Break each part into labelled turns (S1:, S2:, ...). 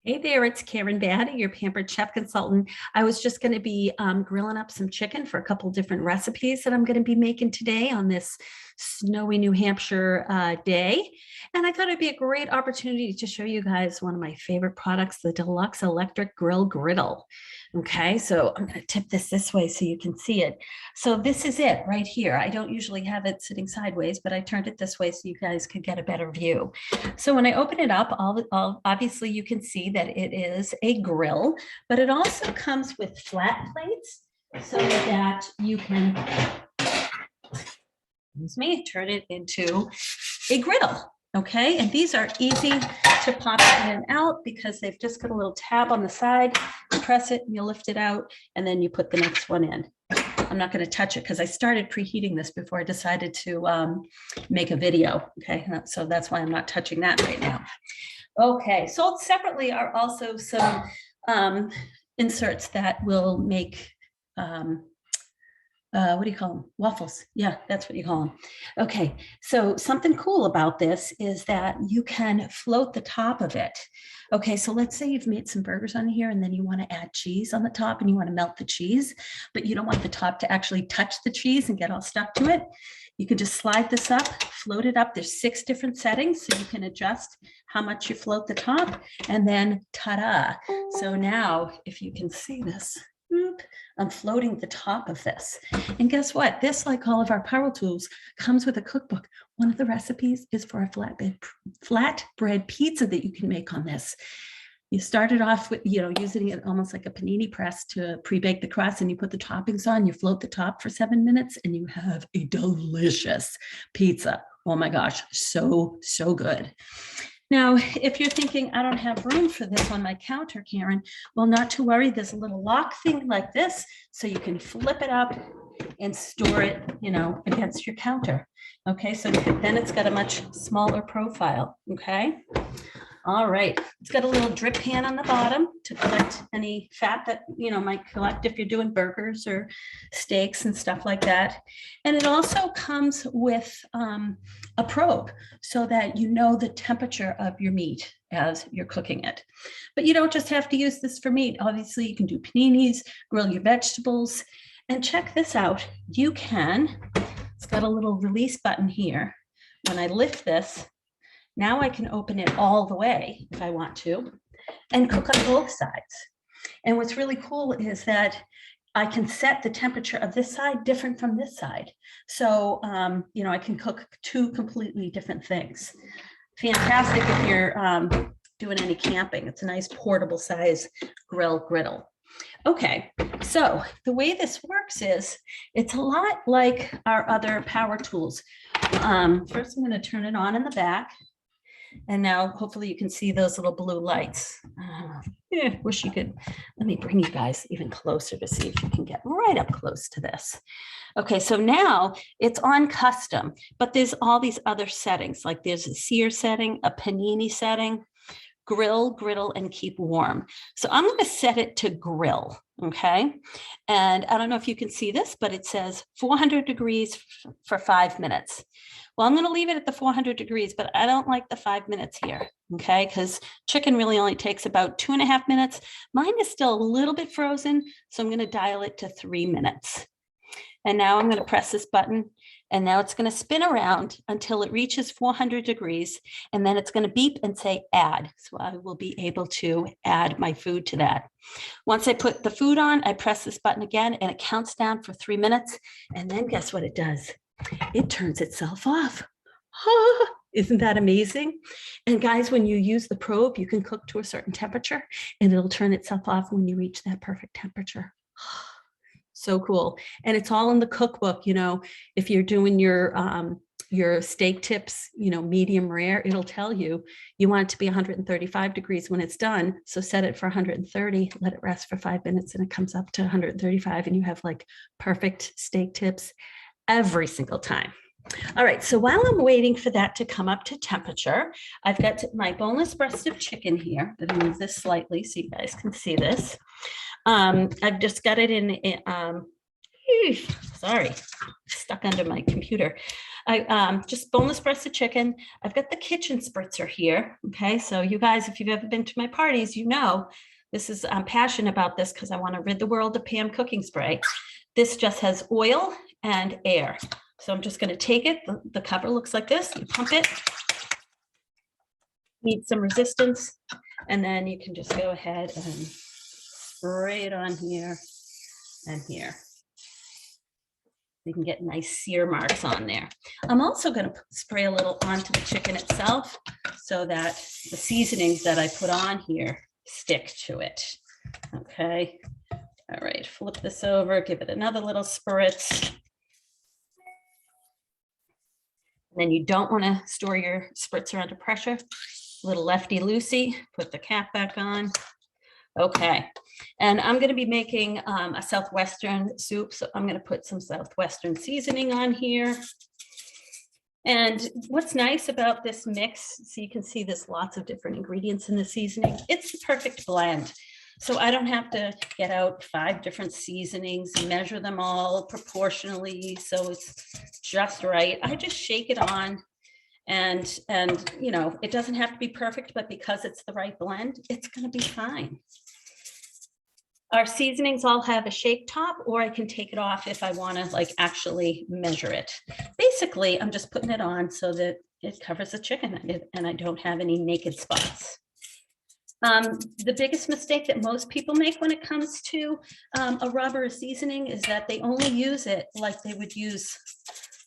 S1: Hey there, it's Karen Batty, your Pampered Chef Consultant. I was just going to be grilling up some chicken for a couple different recipes that I'm going to be making today on this snowy New Hampshire day. And I thought it'd be a great opportunity to show you guys one of my favorite products, the Deluxe Electric Grill Griddle. Okay, so I'm going to tip this way so you can see it. So this is it right here. I don't usually have it sitting sideways, but I turned it this way so you guys could get a better view. So when I open it up, obviously you can see that it is a grill, but it also comes with flat plates so that you can, turn it into a griddle. Okay, and these are easy to pop in and out because they've just got a little tab on the side. You press it and you lift it out, and then you put the next one in. I'm not going to touch it because I started preheating this before I decided to make a video. Okay, so that's why I'm not touching that right now. Okay, sold separately are also some inserts that will make what do you call them? Waffles. Yeah, that's what you call them. Okay, so something cool about this is that you can float the top of it. Okay, so let's say you've made some burgers on here and then you want to add cheese on the top and you want to melt the cheese, but you don't want the top to actually touch the cheese and get all stuck to it. You can just slide this up, float it up. There's 6 different settings, so you can adjust how much you float the top, and then ta-da. So now, if you can see this, I'm floating the top of this. And guess what? This, like all of our power tools, comes with a cookbook. One of the recipes is for a flatbread pizza that you can make on this. You started off with, using it almost like a panini press to pre-bake the crust, and you put the toppings on, you float the top for 7 minutes, and you have a delicious pizza. Oh my gosh, so good. Now, if you're thinking, I don't have room for this on my counter, Karen, well, not to worry. There's a little lock thing like this, so you can flip it up and store it, against your counter. Okay, so then it's got a much smaller profile, okay? All right, it's got a little drip pan on the bottom to collect any fat that, might collect if you're doing burgers or steaks and stuff like that. And it also comes with a probe so that you know the temperature of your meat as you're cooking it. But you don't just have to use this for meat. Obviously, you can do paninis, grill your vegetables, and check this out. You can, it's got a little release button here. When I lift this, now I can open it all the way if I want to and cook on both sides. And what's really cool is that I can set the temperature of this side different from this side. So, I can cook 2 completely different things. Fantastic if you're doing any camping. It's a nice portable size griddle. Okay, so the way this works is it's a lot like our other power tools. First, I'm going to turn it on in the back. And now hopefully you can see those little blue lights. Wish you could, let me bring you guys even closer to see if you can get right up close to this. Okay, so now it's on custom, but there's all these other settings, like there's a sear setting, a panini setting, grill, griddle, and keep warm. So I'm going to set it to grill, okay? And I don't know if you can see this, but it says 400 degrees for 5 minutes. Well, I'm going to leave it at the 400 degrees, but I don't like the 5 minutes here, okay? Because chicken really only takes about 2.5 minutes. Mine is still a little bit frozen, so I'm going to dial it to 3 minutes. And now I'm going to press this button, and now it's going to spin around until it reaches 400 degrees, and then it's going to beep and say add. So I will be able to add my food to that. Once I put the food on, I press this button again, and it counts down for 3 minutes, and then guess what it does? It turns itself off. Isn't that amazing? And guys, when you use the probe, you can cook to a certain temperature, and it'll turn itself off when you reach that perfect temperature. So cool. And it's all in the cookbook. If you're doing your steak tips, medium rare, it'll tell you want it to be 135 degrees when it's done. So set it for 130, let it rest for 5 minutes, and it comes up to 135, and you have like perfect steak tips every single time. All right, so while I'm waiting for that to come up to temperature, I've got my boneless breast of chicken here. I'm gonna move this slightly so you guys can see this. I've just got it in Sorry, stuck under my computer. I just boneless breasted chicken. I've got the kitchen spritzer here. Okay, so you guys, if you've ever been to my parties, you know this is, I'm passionate about this because I want to rid the world of Pam cooking spray. This just has oil and air. So I'm just going to take it. The cover looks like this. You pump it. Need some resistance, and then you can just go ahead and spray it on here and here. You can get nice sear marks on there. I'm also going to spray a little onto the chicken itself so that the seasonings that I put on here stick to it. Okay. All right. Flip this over, give it another little spritz. And then you don't want to store your spritzer under pressure. A little lefty-loosey, put the cap back on. Okay, and I'm going to be making a Southwestern soup, so I'm going to put some Southwestern seasoning on here. And what's nice about this mix, so you can see there's lots of different ingredients in the seasoning. It's the perfect blend. So I don't have to get out 5 different seasonings, measure them all proportionally, so it's just right. I just shake it on. And you know, it doesn't have to be perfect, but because it's the right blend, it's going to be fine. Our seasonings all have a shake top, or I can take it off if I want to like actually measure it. Basically, I'm just putting it on so that it covers the chicken and I don't have any naked spots. The biggest mistake that most people make when it comes to a rub or a seasoning is that they only use it like they would use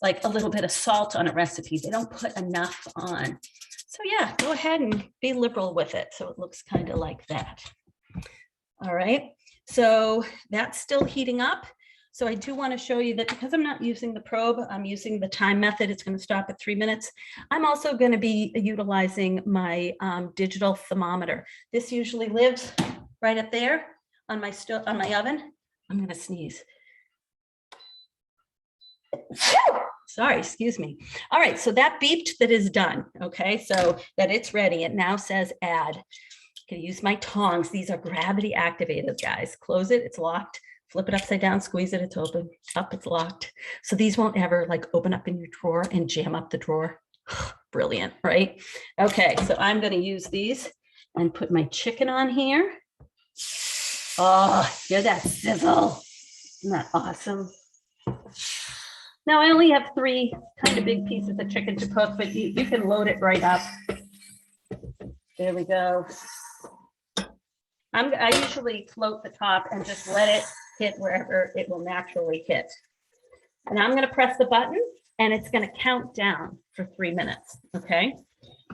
S1: like a little bit of salt on a recipe. They don't put enough on. So yeah, go ahead and be liberal with it. So it looks kind of like that. All right, so that's still heating up. So I do want to show you that because I'm not using the probe, I'm using the time method. It's going to stop at 3 minutes. I'm also going to be utilizing my digital thermometer. This usually lives right up there on my oven. I'm going to sneeze. Sorry, excuse me. All right, so that beeped that is done. Okay, so that it's ready. It now says add. I'm gonna use my tongs. These are gravity activated, guys. Close it, it's locked. Flip it upside down, squeeze it, it's open. Up, it's locked. So these won't ever like open up in your drawer and jam up the drawer. Brilliant, right? Okay, so I'm gonna use these and put my chicken on here. Oh, hear that sizzle. Isn't that awesome? Now I only have 3 kind of big pieces of chicken to cook, but you can load it right up. There we go. I usually float the top and just let it hit wherever it will naturally hit. And I'm going to press the button and it's going to count down for 3 minutes. Okay.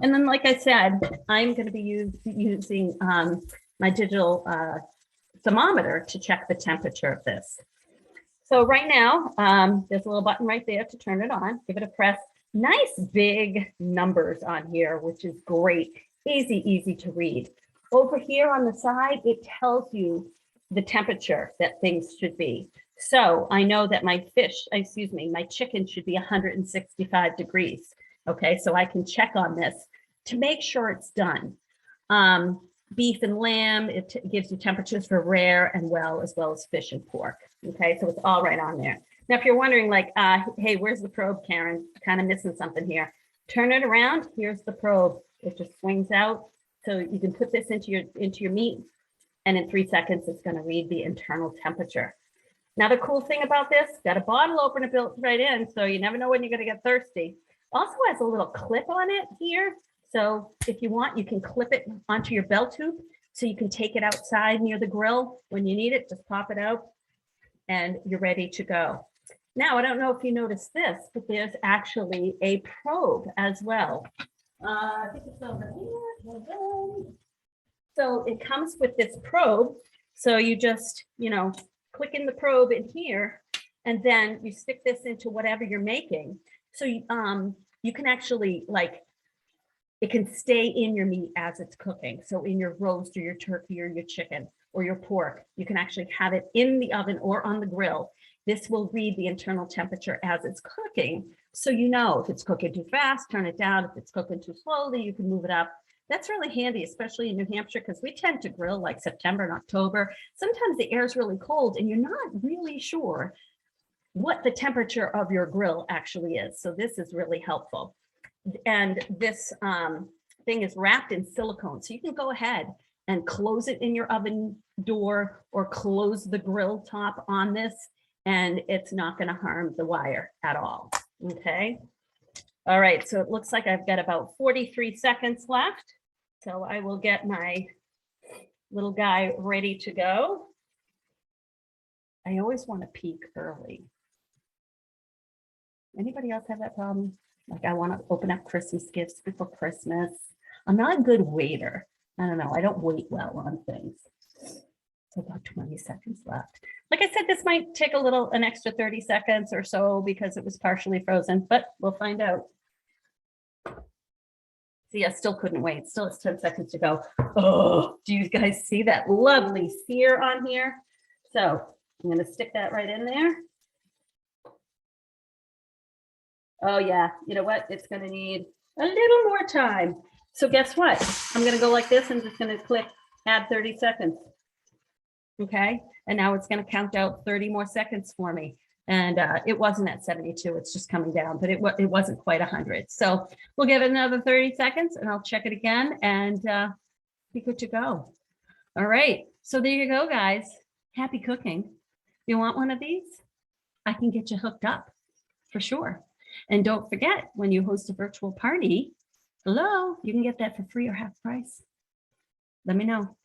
S1: And then, like I said, I'm going to be using my digital thermometer to check the temperature of this. So right now, there's a little button right there to turn it on. Give it a press. Nice big numbers on here, which is great. Easy to read. Over here on the side, it tells you the temperature that things should be. So I know that my chicken should be 165 degrees. Okay, so I can check on this to make sure it's done. Beef and lamb, it gives you temperatures for rare and well, as well as fish and pork. Okay, so it's all right on there. Now, if you're wondering like, hey, where's the probe, Karen? Kind of missing something here. Turn it around, here's the probe. It just swings out. So you can put this into your meat, and in 3 seconds, it's gonna read the internal temperature. Now, the cool thing about this, got a bottle opener built right in, so you never know when you're gonna get thirsty. Also has a little clip on it here. So if you want, you can clip it onto your belt tube so you can take it outside near the grill. When you need it, just pop it out and you're ready to go. Now, I don't know if you noticed this, but there's actually a probe as well. I think it's over here. So it comes with this probe. So you just, click in the probe in here, and then you stick this into whatever you're making. So you can actually it can stay in your meat as it's cooking. So in your roast or your turkey or your chicken or your pork, you can actually have it in the oven or on the grill. This will read the internal temperature as it's cooking. So if it's cooking too fast, turn it down. If it's cooking too slowly, you can move it up. That's really handy, especially in New Hampshire, because we tend to grill like September and October. Sometimes the air is really cold and you're not really sure what the temperature of your grill actually is. So this is really helpful. And this thing is wrapped in silicone. So you can go ahead and close it in your oven door or close the grill top on this, and it's not going to harm the wire at all. Okay. All right. So it looks like I've got about 43 seconds left. So I will get my little guy ready to go. I always want to peek early. Anybody else have that problem? Like, I want to open up Christmas gifts before Christmas. I'm not a good waiter. I don't know. I don't wait well on things. So about 20 seconds left. Like I said, this might take an extra 30 seconds or so because it was partially frozen, but we'll find out. See, I still couldn't wait. Still has 10 seconds to go. Oh, do you guys see that lovely sear on here? So I'm going to stick that right in there. Oh yeah, you know what? It's going to need a little more time. So guess what? I'm going to go like this and just going to click add 30 seconds. Okay. And now it's going to count out 30 more seconds for me. And it wasn't at 72. It's just coming down, but it wasn't quite 100. So we'll give it another 30 seconds and I'll check it again and be good to go. All right. So there you go, guys. Happy cooking. You want one of these? I can get you hooked up for sure. And don't forget, when you host a virtual party, hello, you can get that for free or half price. Let me know.